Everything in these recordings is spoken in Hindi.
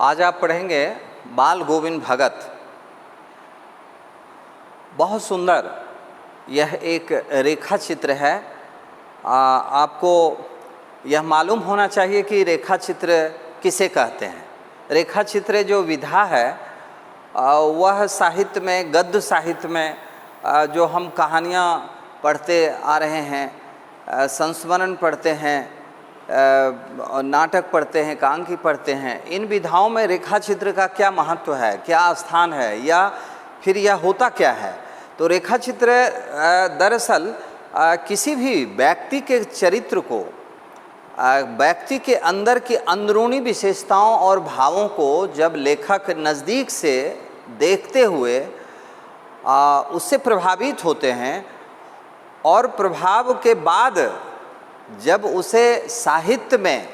आज आप पढ़ेंगे बाल गोविंद भगत। बहुत सुंदर यह एक रेखा चित्र है। आपको यह मालूम होना चाहिए कि रेखा चित्र किसे कहते हैं। रेखा चित्र जो विधा है वह साहित्य में, गद्य साहित्य में जो हम कहानियाँ पढ़ते आ रहे हैं, संस्मरण पढ़ते हैं, नाटक पढ़ते हैं, कांकी पढ़ते हैं, इन विधाओं में रेखा चित्र का क्या महत्व है, क्या स्थान है, या फिर यह होता क्या है। तो रेखा चित्र दरअसल किसी भी व्यक्ति के चरित्र को, व्यक्ति के अंदर की अंदरूनी विशेषताओं और भावों को जब लेखक नज़दीक से देखते हुए उससे प्रभावित होते हैं और प्रभाव के बाद जब उसे साहित्य में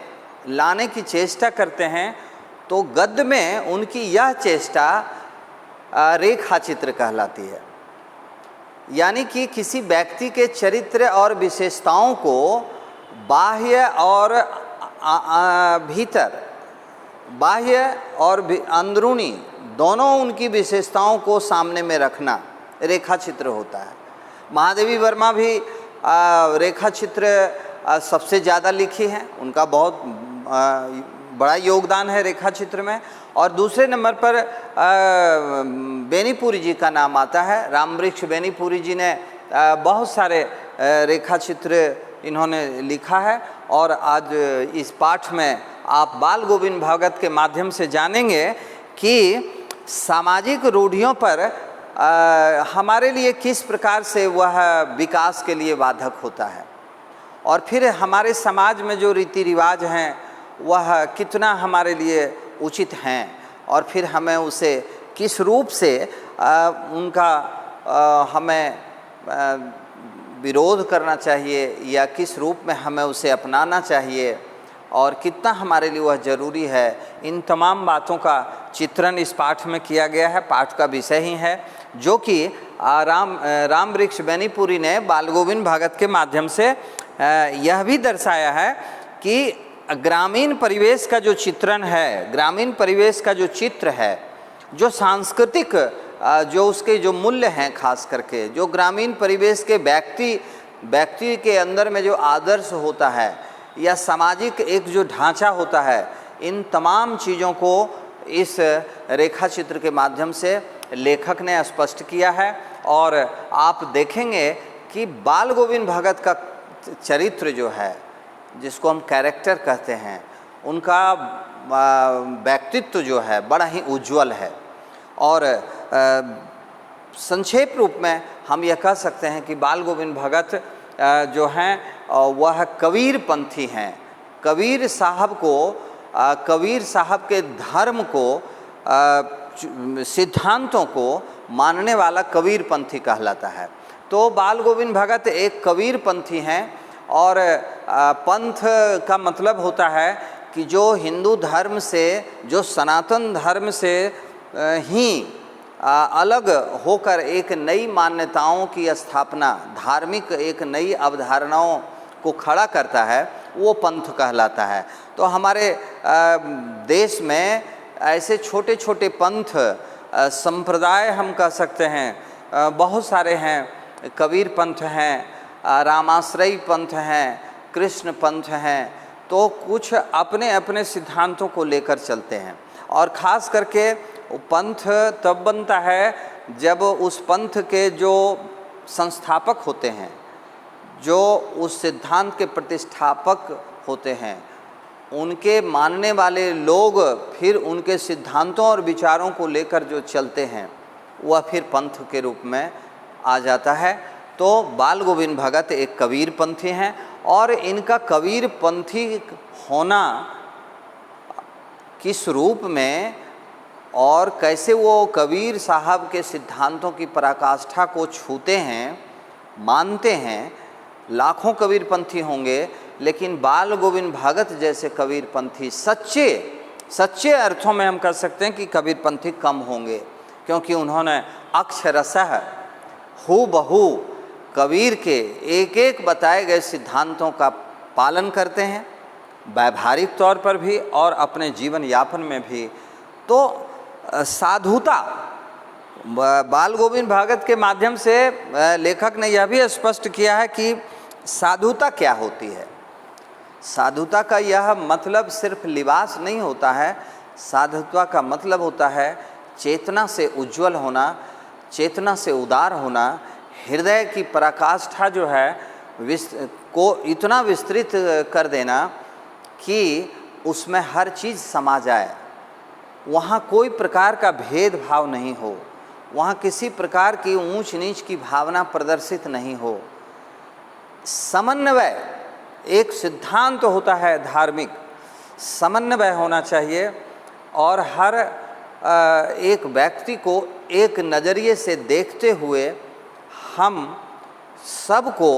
लाने की चेष्टा करते हैं, तो गद्य में उनकी यह चेष्टा रेखा चित्र कहलाती है। यानी कि किसी व्यक्ति के चरित्र और विशेषताओं को बाह्य और भीतर, बाह्य और अंदरूनी दोनों उनकी विशेषताओं को सामने में रखना रेखा चित्र होता है। महादेवी वर्मा भी रेखा चित्र सबसे ज़्यादा लिखी हैं, उनका बहुत बड़ा योगदान है रेखा चित्र में। और दूसरे नंबर पर बेनीपुरी जी का नाम आता है। रामवृक्ष बेनीपुरी जी ने बहुत सारे रेखा चित्र इन्होंने लिखा है। और आज इस पाठ में आप बाल गोविंद भगत के माध्यम से जानेंगे कि सामाजिक रूढ़ियों पर हमारे लिए किस प्रकार से वह विकास के लिए बाधक होता है, और फिर हमारे समाज में जो रीति रिवाज हैं वह कितना हमारे लिए उचित हैं, और फिर हमें उसे किस रूप से उनका हमें विरोध करना चाहिए, या किस रूप में हमें उसे अपनाना चाहिए, और कितना हमारे लिए वह ज़रूरी है। इन तमाम बातों का चित्रण इस पाठ में किया गया है। पाठ का विषय ही है जो कि रामवृक्ष बेनीपुरी ने बाल गोविंद भगत के माध्यम से यह भी दर्शाया है कि ग्रामीण परिवेश का जो चित्रण है, ग्रामीण परिवेश का जो चित्र है, जो सांस्कृतिक जो उसके जो मूल्य हैं, खास करके जो ग्रामीण परिवेश के व्यक्ति के अंदर में जो आदर्श होता है या सामाजिक एक जो ढांचा होता है, इन तमाम चीज़ों को इस रेखा चित्र के माध्यम से लेखक ने स्पष्ट किया है। और आप देखेंगे कि बाल गोविंद भगत का चरित्र जो है, जिसको हम कैरेक्टर कहते हैं, उनका व्यक्तित्व जो है बड़ा ही उज्जवल है। और संक्षेप रूप में हम यह कह सकते हैं कि बाल गोविंद भगत जो हैं वह कबीर पंथी हैं। कबीर साहब के धर्म को, सिद्धांतों को मानने वाला कबीर पंथी कहलाता है। तो बाल गोविंद भगत एक कबीर पंथी हैं। और पंथ का मतलब होता है कि जो हिंदू धर्म से, जो सनातन धर्म से ही अलग होकर एक नई मान्यताओं की स्थापना, धार्मिक एक नई अवधारणाओं को खड़ा करता है, वो पंथ कहलाता है। तो हमारे देश में ऐसे छोटे छोटे पंथ, संप्रदाय हम कह सकते हैं, बहुत सारे हैं। कबीर पंथ हैं, रामाश्रयी पंथ हैं, कृष्ण पंथ हैं। तो कुछ अपने अपने सिद्धांतों को लेकर चलते हैं। और ख़ास करके पंथ तब बनता है जब उस पंथ के जो संस्थापक होते हैं, जो उस सिद्धांत के प्रतिष्ठापक होते हैं, उनके मानने वाले लोग फिर उनके सिद्धांतों और विचारों को लेकर जो चलते हैं, वह फिर पंथ के रूप में आ जाता है। तो बाल गोविंद भगत एक कबीर पंथी हैं। और इनका कबीर पंथी होना किस रूप में और कैसे वो कबीर साहब के सिद्धांतों की पराकाष्ठा को छूते हैं, मानते हैं। लाखों कबीर पंथी होंगे, लेकिन बाल गोविंद भगत जैसे कबीर पंथी सच्चे अर्थों में हम कह सकते हैं कि कबीर पंथी कम होंगे, क्योंकि उन्होंने अक्षरशः हूबहू कबीर के एक एक बताए गए सिद्धांतों का पालन करते हैं, व्यावहारिक तौर पर भी और अपने जीवन यापन में भी तो साधुता, बाल गोविंद भागवत के माध्यम से लेखक ने यह भी स्पष्ट किया है कि साधुता क्या होती है। साधुता का यह मतलब सिर्फ लिबास नहीं होता है, साधुता का मतलब होता है चेतना से उज्जवल होना, चेतना से उदार होना, हृदय की पराकाष्ठा जो है को इतना विस्तृत कर देना कि उसमें हर चीज़ समा जाए, वहाँ कोई प्रकार का भेदभाव नहीं हो, वहाँ किसी प्रकार की ऊंच नीच की भावना प्रदर्शित नहीं हो। समन्वय एक सिद्धांत होता है धार्मिक, समन्वय होना चाहिए और हर एक व्यक्ति को एक नज़रिए से देखते हुए हम सबको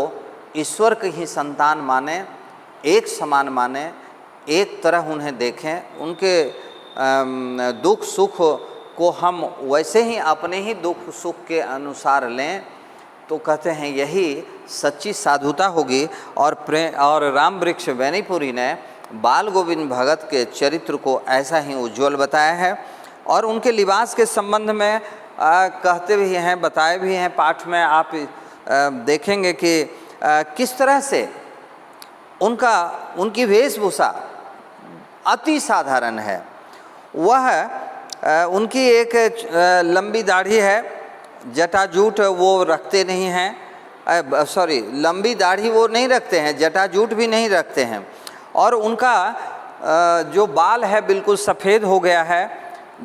ईश्वर की ही संतान माने, एक समान माने, एक तरह उन्हें देखें, उनके दुख सुख को हम वैसे ही अपने ही दुख सुख के अनुसार लें, तो कहते हैं यही सच्ची साधुता होगी। और राम वृक्ष बेनीपुरी ने बाल गोविंद भगत के चरित्र को ऐसा ही उज्जवल बताया है। और उनके लिबास के संबंध में कहते भी हैं, बताए भी हैं, पाठ में आप देखेंगे कि किस तरह से उनकी वेशभूषा अति साधारण है। वह उनकी एक लंबी दाढ़ी है, जटाजूट वो रखते नहीं हैं, लंबी दाढ़ी वो नहीं रखते हैं, जटाजूट भी नहीं रखते हैं। और उनका जो बाल है बिल्कुल सफ़ेद हो गया है,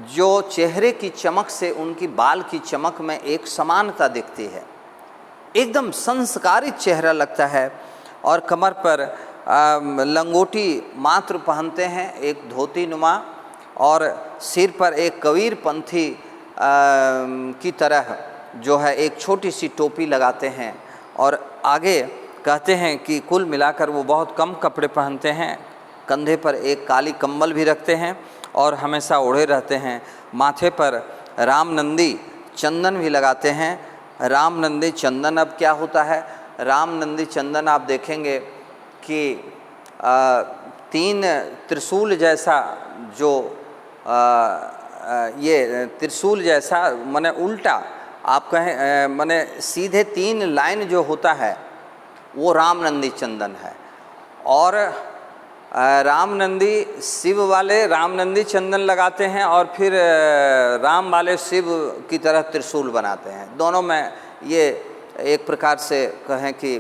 जो चेहरे की चमक से उनकी बाल की चमक में एक समानता दिखती है, एकदम संस्कारित चेहरा लगता है। और कमर पर लंगोटी मात्र पहनते हैं, एक धोती नुमा, और सिर पर एक कबीर पंथी की तरह जो है एक छोटी सी टोपी लगाते हैं। और आगे कहते हैं कि कुल मिलाकर वो बहुत कम कपड़े पहनते हैं, कंधे पर एक काली कंबल भी रखते हैं और हमेशा ओढ़े रहते हैं। माथे पर रामनंदी चंदन भी लगाते हैं। रामनंदी चंदन अब क्या होता है? रामनंदी चंदन आप देखेंगे कि 3 त्रिशूल जैसा जो ये त्रिशूल जैसा माने उल्टा आप कहें माने सीधे 3 लाइन जो होता है वो रामनंदी चंदन है। और रामनंदी शिव वाले रामनंदी चंदन लगाते हैं और फिर राम वाले शिव की तरह त्रिशूल बनाते हैं। दोनों में ये एक प्रकार से कहें कि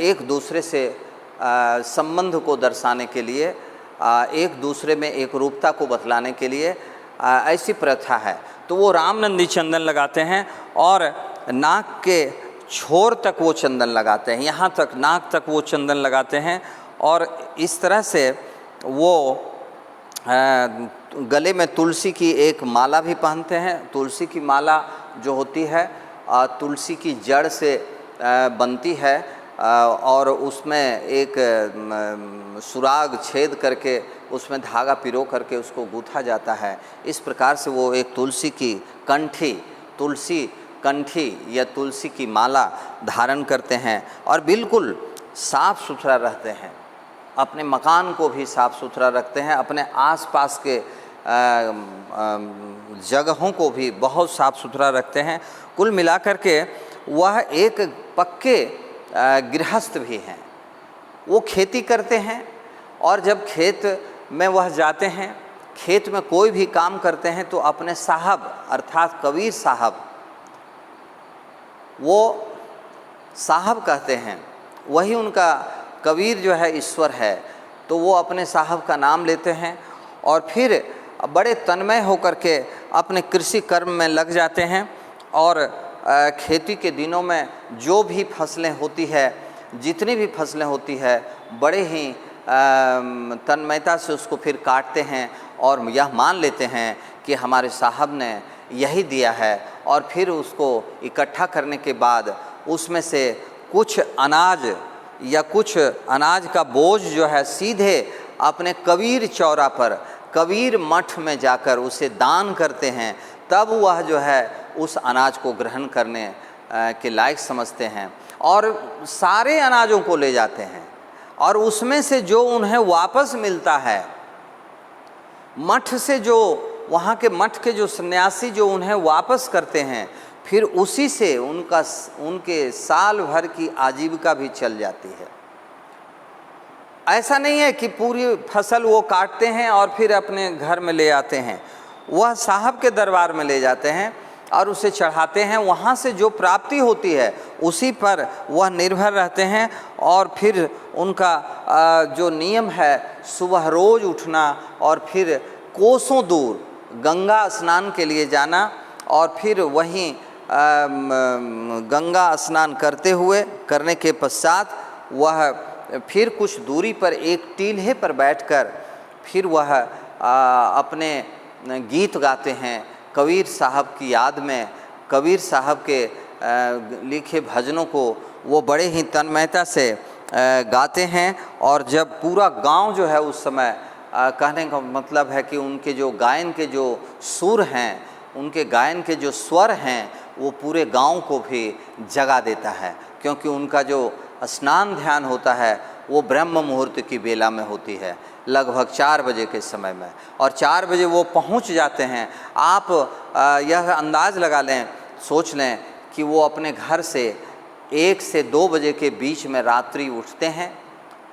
एक दूसरे से संबंध को दर्शाने के लिए, एक दूसरे में एक रूपता को बतलाने के लिए ऐसी प्रथा है। तो वो रामनंदी चंदन लगाते हैं और नाक के छोर तक वो चंदन लगाते हैं, यहाँ तक नाक तक वो चंदन लगाते हैं। और इस तरह से वो गले में तुलसी की एक माला भी पहनते हैं। तुलसी की माला जो होती है तुलसी की जड़ से बनती है और उसमें एक सुराग छेद करके उसमें धागा पिरो करके उसको गूँथा जाता है। इस प्रकार से वो एक तुलसी कंठी या तुलसी की माला धारण करते हैं और बिल्कुल साफ़ सुथरा रहते हैं। अपने मकान को भी साफ़ सुथरा रखते हैं, अपने आसपास के जगहों को भी बहुत साफ़ सुथरा रखते हैं। कुल मिलाकर के वह एक पक्के गृहस्थ भी हैं। वो खेती करते हैं और जब खेत में वह जाते हैं, खेत में कोई भी काम करते हैं तो अपने साहब अर्थात कबीर साहब, वो साहब कहते हैं, वही उनका कबीर जो है ईश्वर है। तो वो अपने साहब का नाम लेते हैं और फिर बड़े तन्मय होकर के अपने कृषि कर्म में लग जाते हैं। और खेती के दिनों में जो भी फसलें होती है, जितनी भी फसलें होती है, बड़े ही तन्मयता से उसको फिर काटते हैं और यह मान लेते हैं कि हमारे साहब ने यही दिया है। और फिर उसको इकट्ठा करने के बाद उसमें से कुछ अनाज या कुछ अनाज का बोझ जो है सीधे अपने कबीर चौरा पर, कबीर मठ में जाकर उसे दान करते हैं। तब वह जो है उस अनाज को ग्रहण करने के लायक समझते हैं और सारे अनाजों को ले जाते हैं। और उसमें से जो उन्हें वापस मिलता है, मठ से जो वहाँ के मठ के जो सन्यासी जो उन्हें वापस करते हैं, फिर उसी से उनके साल भर की आजीविका भी चल जाती है। ऐसा नहीं है कि पूरी फसल वो काटते हैं और फिर अपने घर में ले आते हैं, वह साहब के दरबार में ले जाते हैं और उसे चढ़ाते हैं। वहाँ से जो प्राप्ति होती है उसी पर वह निर्भर रहते हैं। और फिर उनका जो नियम है सुबह रोज़ उठना और फिर कोसों दूर गंगा स्नान के लिए जाना और फिर वहीं गंगा स्नान करने के पश्चात वह फिर कुछ दूरी पर एक टीले पर बैठकर फिर वह अपने गीत गाते हैं। कबीर साहब की याद में कबीर साहब के लिखे भजनों को वो बड़े ही तन्मयता से गाते हैं। और जब पूरा गांव जो है उस समय कहने का मतलब है कि उनके जो गायन के जो सुर हैं, उनके गायन के जो स्वर हैं, वो पूरे गांव को भी जगा देता है, क्योंकि उनका जो स्नान ध्यान होता है वो ब्रह्म मुहूर्त की बेला में होती है, लगभग 4 बजे के समय में। और 4 बजे वो पहुंच जाते हैं। आप यह अंदाज़ लगा लें, सोच लें कि वो अपने घर से 1 से 2 बजे के बीच में रात्रि उठते हैं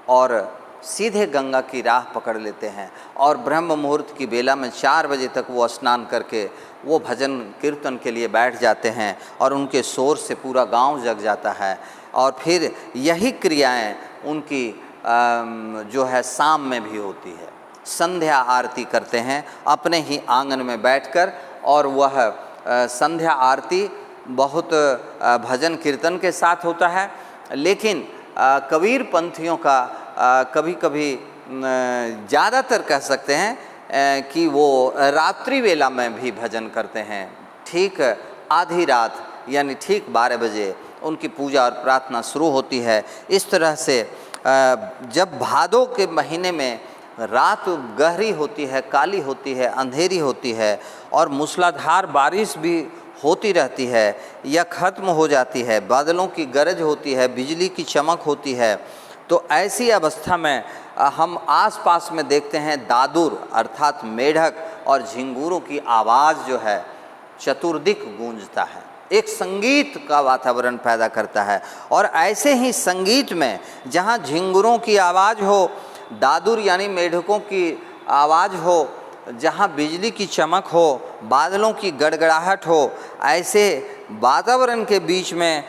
और सीधे गंगा की राह पकड़ लेते हैं और ब्रह्म मुहूर्त की बेला में 4 बजे तक वो स्नान करके वो भजन कीर्तन के लिए बैठ जाते हैं और उनके शोर से पूरा गांव जग जाता है। और फिर यही क्रियाएं उनकी जो है शाम में भी होती है। संध्या आरती करते हैं अपने ही आंगन में बैठकर, और वह संध्या आरती बहुत भजन कीर्तन के साथ होता है। लेकिन कबीर पंथियों का कभी कभी ज़्यादातर कह सकते हैं कि वो रात्रि वेला में भी भजन करते हैं। ठीक आधी रात यानी ठीक 12 बजे उनकी पूजा और प्रार्थना शुरू होती है। इस तरह से जब भादों के महीने में रात गहरी होती है, काली होती है, अंधेरी होती है और मूसलाधार बारिश भी होती रहती है या ख़त्म हो जाती है, बादलों की गरज होती है, बिजली की चमक होती है, तो ऐसी अवस्था में हम आसपास में देखते हैं दादुर अर्थात मेढक और झिंगुरों की आवाज़ जो है चतुर्दिक गूंजता है, एक संगीत का वातावरण पैदा करता है। और ऐसे ही संगीत में जहाँ झिंगुरों की आवाज़ हो, दादुर यानी मेढकों की आवाज़ हो, जहाँ बिजली की चमक हो, बादलों की गड़गड़ाहट हो, ऐसे वातावरण के बीच में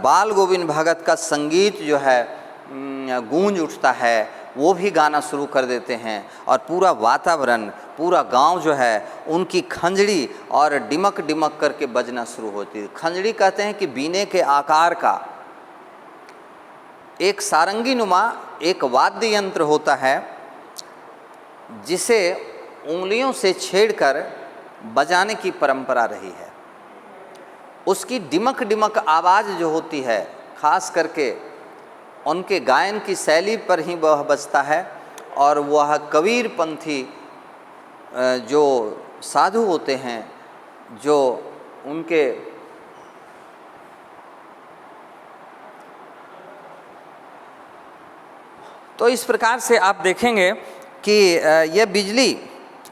बाल गोविंद भगत का संगीत जो है गूंज उठता है। वो भी गाना शुरू कर देते हैं और पूरा वातावरण, पूरा गांव जो है उनकी खंजड़ी और डिमक डिमक करके बजना शुरू होती है। खंजड़ी कहते हैं कि बीने के आकार का एक सारंगी नुमा एक वाद्य यंत्र होता है जिसे उंगलियों से छेड़कर बजाने की परंपरा रही है। उसकी डिमक डिमक आवाज़ जो होती है, खास करके उनके गायन की शैली पर ही वह बजता है। और वह कबीर पंथी जो साधु होते हैं, जो उनके तो इस प्रकार से आप देखेंगे कि यह बिजली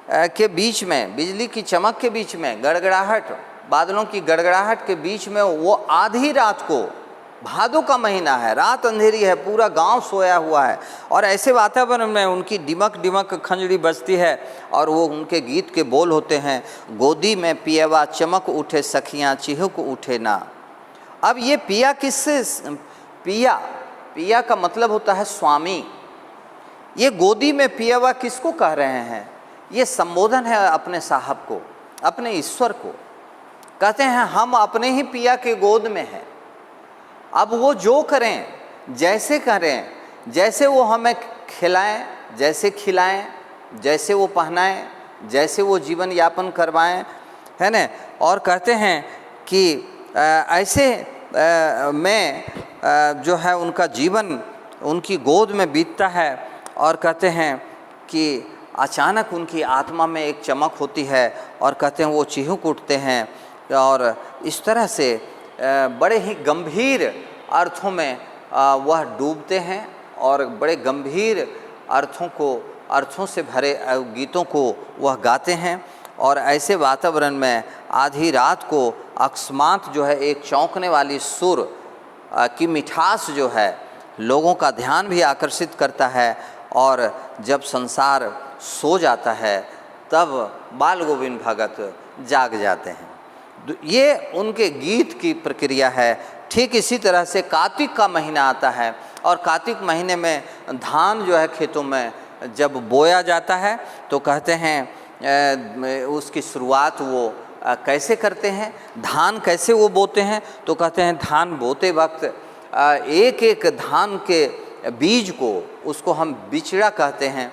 के बीच में, बिजली की चमक के बीच में, गड़गड़ाहट, बादलों की गड़गड़ाहट के बीच में वो आधी रात को, भादों का महीना है, रात अंधेरी है, पूरा गांव सोया हुआ है और ऐसे वातावरण में उनकी डिमक डिमक खंजड़ी बजती है और वो उनके गीत के बोल होते हैं, गोदी में पियवा चमक उठे सखियाँ चिहुक उठे ना। अब ये पिया किससे, पिया का मतलब होता है स्वामी। ये गोदी में पियवा किसको कह रहे हैं? ये संबोधन है अपने साहब को, अपने ईश्वर को। कहते हैं हम अपने ही पिया के गोद में हैं। अब वो जो करें, जैसे करें, जैसे वो हमें खिलाएं, जैसे खिलाएं, जैसे वो पहनाएं, जैसे वो जीवन यापन करवाएं, है ना। और कहते हैं कि ऐसे में जो है उनका जीवन उनकी गोद में बीतता है। और कहते हैं कि अचानक उनकी आत्मा में एक चमक होती है और कहते हैं वो चिहुक उठते हैं और इस तरह से बड़े ही गंभीर अर्थों में वह डूबते हैं और बड़े गंभीर अर्थों से भरे गीतों को वह गाते हैं। और ऐसे वातावरण में आधी रात को अकस्मात जो है एक चौंकने वाली सुर की मिठास जो है लोगों का ध्यान भी आकर्षित करता है, और जब संसार सो जाता है तब बाल गोविंद भगत जाग जाते हैं। ये उनके गीत की प्रक्रिया है। ठीक इसी तरह से कार्तिक का महीना आता है, और कार्तिक महीने में धान जो है खेतों में जब बोया जाता है तो कहते हैं उसकी शुरुआत वो कैसे करते हैं, धान कैसे वो बोते हैं, तो कहते हैं धान बोते वक्त एक एक धान के बीज को, उसको हम बिचड़ा कहते हैं,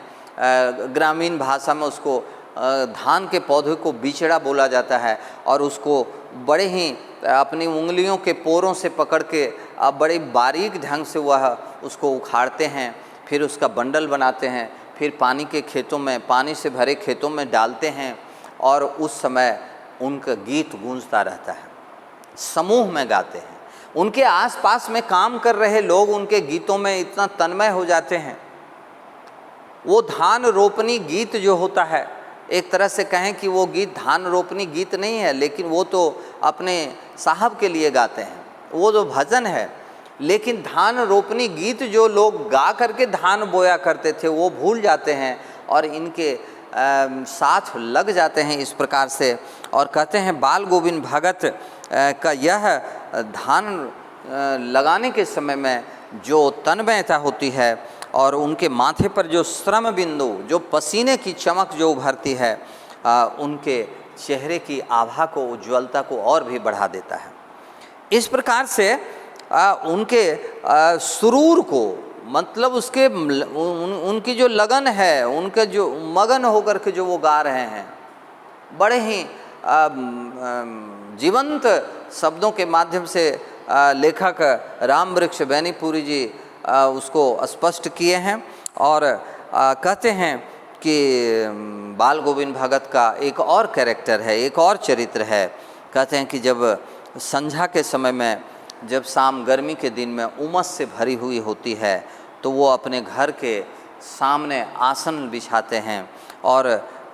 ग्रामीण भाषा में उसको धान के पौधे को बिचड़ा बोला जाता है, और उसको बड़े ही अपनी उंगलियों के पोरों से पकड़ के बड़े बारीक ढंग से वह उसको उखाड़ते हैं, फिर उसका बंडल बनाते हैं, फिर पानी के खेतों में, पानी से भरे खेतों में डालते हैं, और उस समय उनका गीत गूंजता रहता है, समूह में गाते हैं। उनके आसपास में काम कर रहे लोग उनके गीतों में इतना तन्मय हो जाते हैं। वो धान रोपनी गीत जो होता है, एक तरह से कहें कि वो गीत धान रोपनी गीत नहीं है, लेकिन वो तो अपने साहब के लिए गाते हैं, वो तो भजन है। लेकिन धान रोपनी गीत जो लोग गा करके धान बोया करते थे वो भूल जाते हैं, और इनके साथ लग जाते हैं इस प्रकार से। और कहते हैं बाल गोविंद भगत का यह धान लगाने के समय में जो तन्मयता होती है, और उनके माथे पर जो श्रम बिंदु, जो पसीने की चमक जो उभरती है, उनके चेहरे की आभा को, उज्ज्वलता को और भी बढ़ा देता है। इस प्रकार से उनके सुरूर को, मतलब उसके उनकी जो लगन है, उनके जो मगन होकर के जो वो गा रहे हैं, बड़े ही जीवंत शब्दों के माध्यम से लेखक राम वृक्ष बैनीपुरी जी उसको स्पष्ट किए हैं। और कहते हैं कि बाल गोविंद भगत का एक और कैरेक्टर है, एक और चरित्र है। कहते हैं कि जब संध्या के समय में, जब शाम गर्मी के दिन में उमस से भरी हुई होती है, तो वो अपने घर के सामने आसन बिछाते हैं, और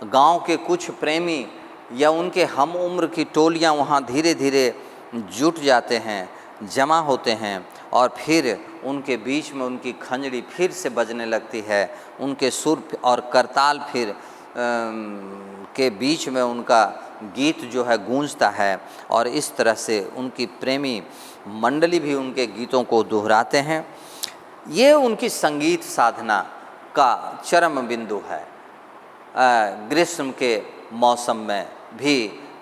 गांव के कुछ प्रेमी या उनके हम उम्र की टोलियां वहाँ धीरे धीरे जुट जाते हैं, जमा होते हैं, और फिर उनके बीच में उनकी खंजड़ी फिर से बजने लगती है, उनके सुर और करताल फिर के बीच में उनका गीत जो है गूंजता है, और इस तरह से उनकी प्रेमी मंडली भी उनके गीतों को दोहराते हैं। ये उनकी संगीत साधना का चरम बिंदु है। ग्रीष्म के मौसम में भी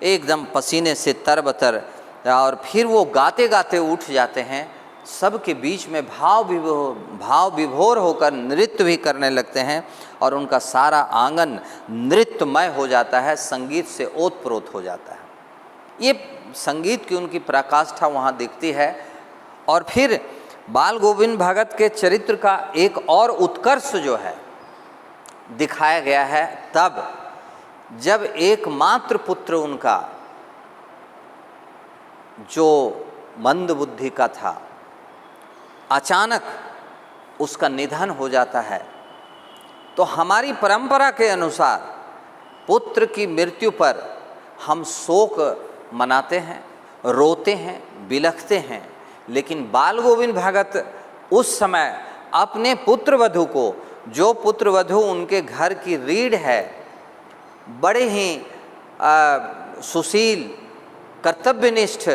एकदम पसीने से तरबतर, और फिर वो गाते गाते उठ जाते हैं, सबके बीच में भाव विभोर होकर नृत्य भी करने लगते हैं, और उनका सारा आंगन नृत्यमय हो जाता है, संगीत से ओतप्रोत हो जाता है। ये संगीत की उनकी पराकाष्ठा वहाँ दिखती है। और फिर बाल गोविंद भगत के चरित्र का एक और उत्कर्ष जो है दिखाया गया है, तब जब एकमात्र पुत्र उनका जो मंद बुद्धि का था, अचानक उसका निधन हो जाता है। तो हमारी परंपरा के अनुसार पुत्र की मृत्यु पर हम शोक मनाते हैं, रोते हैं, बिलखते हैं, लेकिन बाल गोविंद भगत उस समय अपने पुत्रवधू को, जो पुत्रवधू उनके घर की रीढ़ है, बड़े ही सुशील, कर्तव्यनिष्ठ,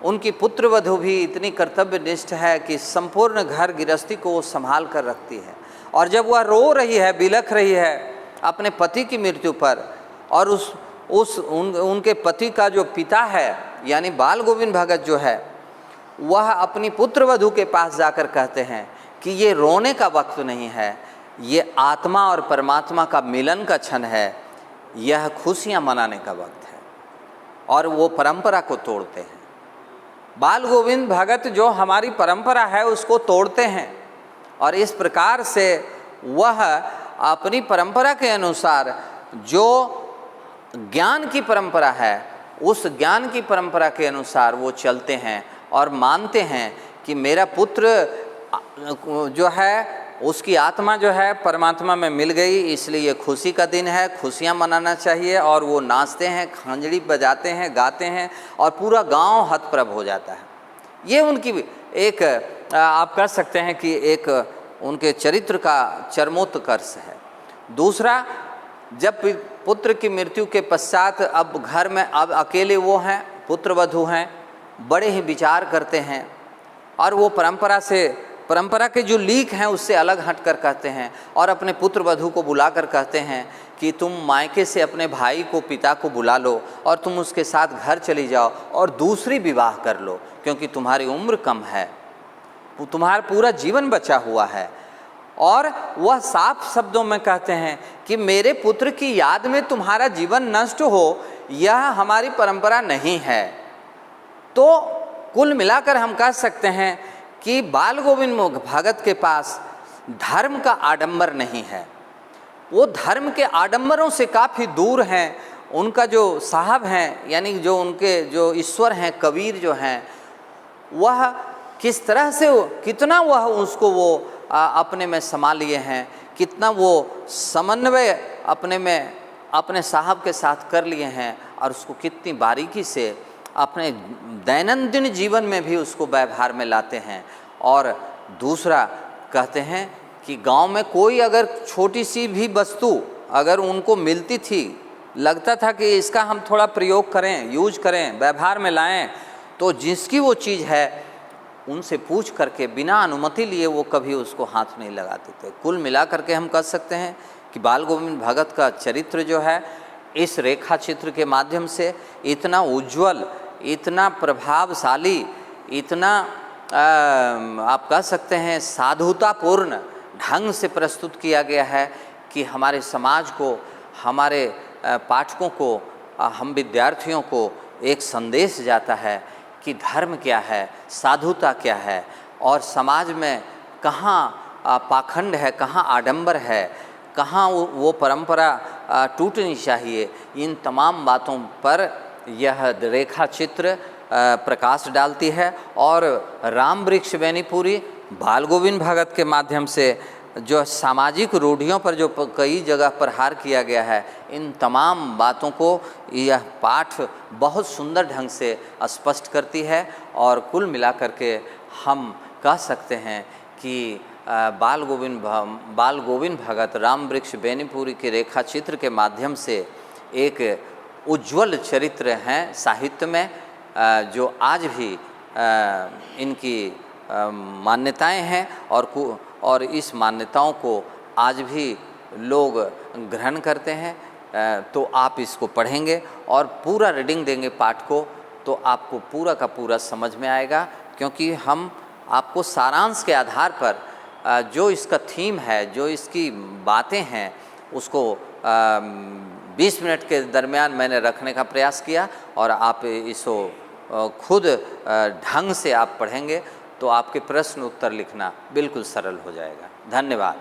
उनकी पुत्रवधू भी इतनी कर्तव्यनिष्ठ है कि संपूर्ण घर गृहस्थी को वो संभाल कर रखती है। और जब वह रो रही है, बिलख रही है अपने पति की मृत्यु पर, और उनके पति का जो पिता है यानी बाल गोविंद भगत जो है, वह अपनी पुत्रवधू के पास जाकर कहते हैं कि ये रोने का वक्त नहीं है, ये आत्मा और परमात्मा का मिलन का क्षण है, यह खुशियाँ मनाने का वक्त है। और वो परंपरा को तोड़ते हैं। बाल गोविंद भगत जो हमारी परंपरा है उसको तोड़ते हैं, और इस प्रकार से वह अपनी परंपरा के अनुसार जो ज्ञान की परंपरा है, उस ज्ञान की परंपरा के अनुसार वो चलते हैं, और मानते हैं कि मेरा पुत्र जो है उसकी आत्मा जो है परमात्मा में मिल गई, इसलिए ये खुशी का दिन है, खुशियाँ मनाना चाहिए। और वो नाचते हैं, खंजड़ी बजाते हैं, गाते हैं और पूरा गांव हतप्रभ हो जाता है। ये उनकी एक आप कह सकते हैं कि एक उनके चरित्र का चरमोत्कर्ष है। दूसरा, जब पुत्र की मृत्यु के पश्चात अब घर में अब अकेले वो हैं, पुत्रवधू हैं, बड़े ही विचार करते हैं और वो परंपरा के जो लीक हैं उससे अलग हटकर कहते हैं और अपने पुत्रवधू को बुलाकर कहते हैं कि तुम मायके से अपने भाई को, पिता को बुला लो और तुम उसके साथ घर चली जाओ और दूसरी विवाह कर लो, क्योंकि तुम्हारी उम्र कम है, तुम्हारा पूरा जीवन बचा हुआ है। और वह साफ शब्दों में कहते हैं कि मेरे पुत्र की याद में तुम्हारा जीवन नष्ट हो, यह हमारी परंपरा नहीं है। तो कुल मिलाकर हम कह सकते हैं कि बाल गोविंद भगत के पास धर्म का आडंबर नहीं है, वो धर्म के आडंबरों से काफ़ी दूर हैं। उनका जो साहब हैं, यानी जो उनके जो ईश्वर हैं, कबीर जो हैं, वह किस तरह से, कितना वह उसको वो अपने में समा लिए हैं, कितना वो समन्वय अपने में अपने साहब के साथ कर लिए हैं और उसको कितनी बारीकी से अपने दैनंदिन जीवन में भी उसको व्यवहार में लाते हैं। और दूसरा कहते हैं कि गांव में कोई अगर छोटी सी भी वस्तु अगर उनको मिलती थी, लगता था कि इसका हम थोड़ा प्रयोग करें, यूज करें, व्यवहार में लाएं, तो जिसकी वो चीज़ है उनसे पूछ करके बिना अनुमति लिए वो कभी उसको हाथ नहीं लगाते थे। कुल मिला करके हम कह सकते हैं कि बाल गोविंद भगत का चरित्र जो है इस रेखा चित्र के माध्यम से इतना उज्जवल, इतना प्रभावशाली, इतना आप कह सकते हैं साधुतापूर्ण ढंग से प्रस्तुत किया गया है कि हमारे समाज को, हमारे पाठकों को, हम विद्यार्थियों को एक संदेश जाता है कि धर्म क्या है, साधुता क्या है और समाज में कहाँ पाखंड है, कहाँ आडंबर है, कहाँ वो परंपरा टूटनी चाहिए। इन तमाम बातों पर यह रेखा चित्र प्रकाश डालती है। और राम वृक्ष बेनीपुरी बाल गोविंद भगत के माध्यम से जो सामाजिक रूढ़ियों पर जो कई जगह प्रहार किया गया है, इन तमाम बातों को यह पाठ बहुत सुंदर ढंग से स्पष्ट करती है। और कुल मिलाकर के हम कह सकते हैं कि बाल गोविंद भगत राम वृक्ष बेनीपुरी के रेखा चित्र के माध्यम से एक उज्ज्वल चरित्र हैं साहित्य में, जो आज भी इनकी मान्यताएं हैं और इस मान्यताओं को आज भी लोग ग्रहण करते हैं। तो आप इसको पढ़ेंगे और पूरा रीडिंग देंगे पाठ को, तो आपको पूरा का पूरा समझ में आएगा, क्योंकि हम आपको सारांश के आधार पर जो इसका थीम है, जो इसकी बातें हैं, उसको 20 मिनट के दरमियान मैंने रखने का प्रयास किया और आप इसको खुद ढंग से आप पढ़ेंगे तो आपके प्रश्न उत्तर लिखना बिल्कुल सरल हो जाएगा। धन्यवाद।